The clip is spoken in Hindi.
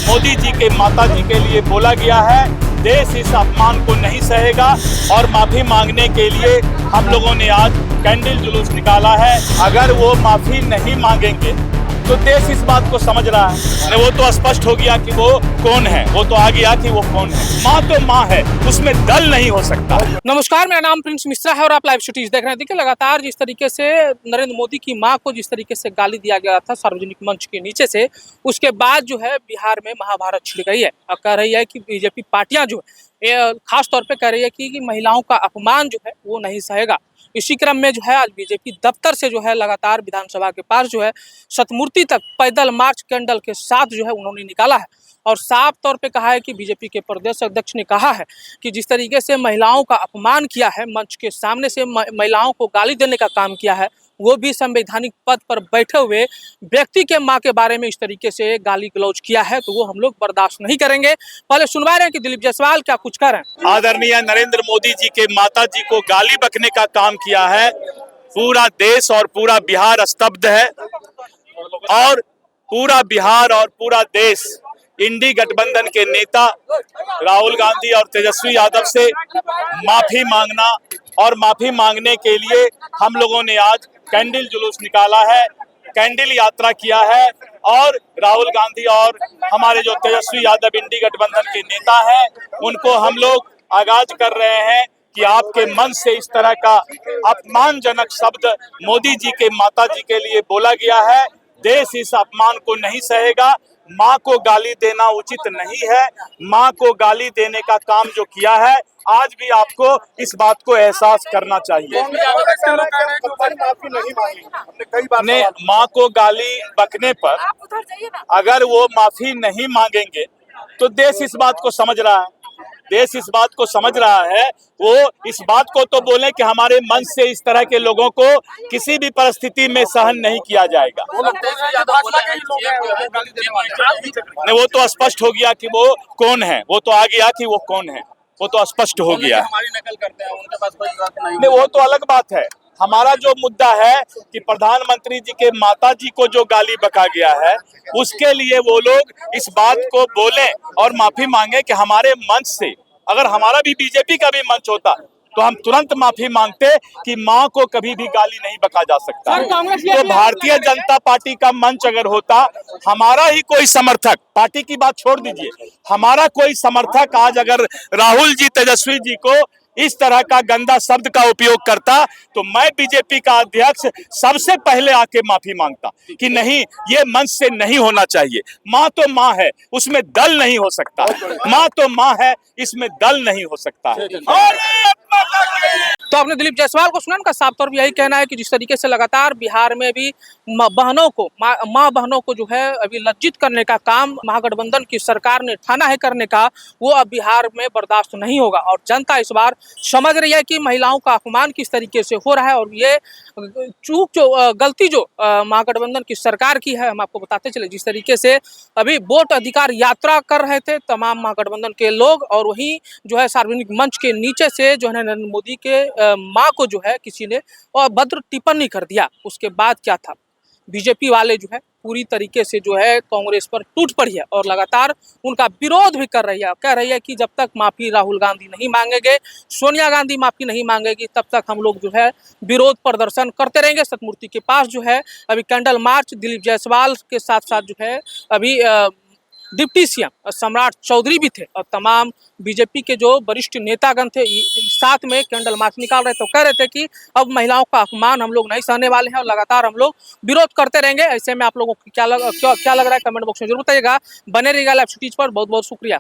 मोदी जी के माता जी के लिए बोला गया है, देश इस अपमान को नहीं सहेगा और माफी मांगने के लिए हम लोगों ने आज कैंडल जुलूस निकाला है। अगर वो माफी नहीं मांगेंगे तो देश इस बात को समझ रहा है, वो तो स्पष्ट हो गया कि वो कौन है, वो तो आ गया कि वो कौन है। माँ तो माँ है, उसमें दल नहीं हो सकता। नमस्कार, मेरा नाम प्रिंस मिश्रा है और आप लाइव सिटीज देख रहे हैं। देखिए, लगातार जिस तरीके से नरेंद्र मोदी की मां को जिस तरीके से गाली दिया गया था सार्वजनिक मंच के नीचे से, उसके बाद जो है बिहार में महाभारत छिड़ गई है और कह रही है कि बीजेपी पार्टियां जो है खास तौर पे कह रही है कि महिलाओं का अपमान जो है वो नहीं सहेगा। इसी क्रम में जो है आज बीजेपी दफ्तर से जो है लगातार विधानसभा के पास जो है सतमूर्ति तक पैदल मार्च कैंडल के साथ जो है उन्होंने निकाला है और साफ तौर पे कहा है कि बीजेपी के प्रदेश अध्यक्ष ने कहा है कि जिस तरीके से महिलाओं का अपमान किया है, मंच के सामने से महिलाओं को गाली देने का काम किया है, वो भी संवैधानिक पद पर बैठे हुए व्यक्ति के मां के बारे में इस तरीके से गाली गलौज किया है, तो वो हम लोग बर्दाश्त नहीं करेंगे। पहले सुनवा रहे हैं कि दिलीप जायसवाल क्या कुछ कर रहे हैं। आदरणीय नरेंद्र मोदी जी के माता जी को गाली बकने का काम किया है। पूरा देश और पूरा बिहार स्तब्ध है और पूरा बिहार और पूरा देश इंडी गठबंधन के नेता राहुल गांधी और तेजस्वी यादव से माफी मांगना और माफी मांगने के लिए हम लोगों ने आज कैंडल जुलूस निकाला है, कैंडल यात्रा किया है और राहुल गांधी और हमारे जो तेजस्वी यादव इंडी गठबंधन के नेता हैं उनको हम लोग आगाज कर रहे हैं कि आपके मन से इस तरह का अपमानजनक शब्द मोदी जी के माता जी के लिए बोला गया है। देश इस अपमान को नहीं सहेगा। माँ को गाली देना उचित नहीं है। माँ को गाली देने का काम जो किया है, आज भी आपको इस बात को एहसास करना चाहिए। ने माँ को गाली बकने पर अगर वो माफी नहीं मांगेंगे तो देश इस बात को समझ रहा है, देश इस बात को समझ रहा है। वो इस बात को तो बोले कि हमारे मंच से इस तरह के लोगों को किसी भी परिस्थिति में सहन नहीं किया जाएगा। नहीं, वो तो स्पष्ट हो गया कि वो कौन है, वो तो आ गया कि वो कौन है, वो तो स्पष्ट हो गया। हमारी नकल करते हैं, उनके पास कोई बात नहीं। नहीं, वो तो अलग बात है। हमारा जो मुद्दा है कि प्रधानमंत्री जी के माता जी को जो गाली बका गया है, उसके लिए वो लोग इस बात को बोले और माफी मांगे कि हमारे मंच से, अगर हमारा भी बीजेपी का भी मंच होता तो हम तुरंत माफी मांगते कि माँ को कभी भी गाली नहीं बका जा सकता। तो भारतीय जनता पार्टी का मंच अगर होता, हमारा ही कोई समर्थक, पार्टी की बात छोड़ दीजिए, हमारा कोई समर्थक आज अगर राहुल जी तेजस्वी जी को इस तरह का गंदा शब्द का उपयोग करता तो मैं बीजेपी का अध्यक्ष सबसे पहले आके माफी मांगता कि नहीं, ये मंच से नहीं होना चाहिए। माँ तो माँ है, उसमें दल नहीं हो सकता। माँ तो माँ है, इसमें दल नहीं हो सकता है। तो आपने दिलीप जायसवाल को सुना, उनका साफ तौर पर यही कहना है कि जिस तरीके से लगातार बिहार में भी बहनों को माँ बहनों को जो है अभी लज्जित करने का काम महागठबंधन की सरकार ने ठाना है करने का, वो अब बिहार में बर्दाश्त नहीं होगा और जनता इस बार समझ रही है कि महिलाओं का अपमान किस तरीके से हो रहा है और ये चूक जो गलती जो महागठबंधन की सरकार की है, हम आपको बताते चले। जिस तरीके से अभी वोट अधिकार यात्रा कर रहे थे तमाम महागठबंधन के लोग और वहीं जो है सार्वजनिक मंच के नीचे से जो है नरेंद्र मोदी के मां को जो है किसी ने अभद्र टिप्पणी कर दिया। उसके बाद क्या था, बीजेपी वाले जो है पूरी तरीके से जो है कांग्रेस पर टूट पड़ी है और लगातार उनका विरोध भी कर रही है। कह रही है कि जब तक माफी राहुल गांधी नहीं मांगेंगे, सोनिया गांधी माफी नहीं मांगेगी, तब तक हम लोग जो है विरोध प्रदर्शन करते रहेंगे। सतमूर्ति के पास जो है अभी कैंडल मार्च दिलीप जायसवाल के साथ साथ जो है अभी डिप्टी सीएम सम्राट चौधरी भी थे और तमाम बीजेपी के जो वरिष्ठ नेतागण थे साथ में कैंडल मार्च निकाल रहे थे। तो कह रहे थे कि अब महिलाओं का अपमान हम लोग नहीं सहने वाले हैं और लगातार हम लोग विरोध करते रहेंगे। ऐसे में आप लोगों को क्या लग रहा है, कमेंट बॉक्स में जरूर बताइएगा। बने रहिएगा लाइव सिटीज पर। बहुत बहुत शुक्रिया।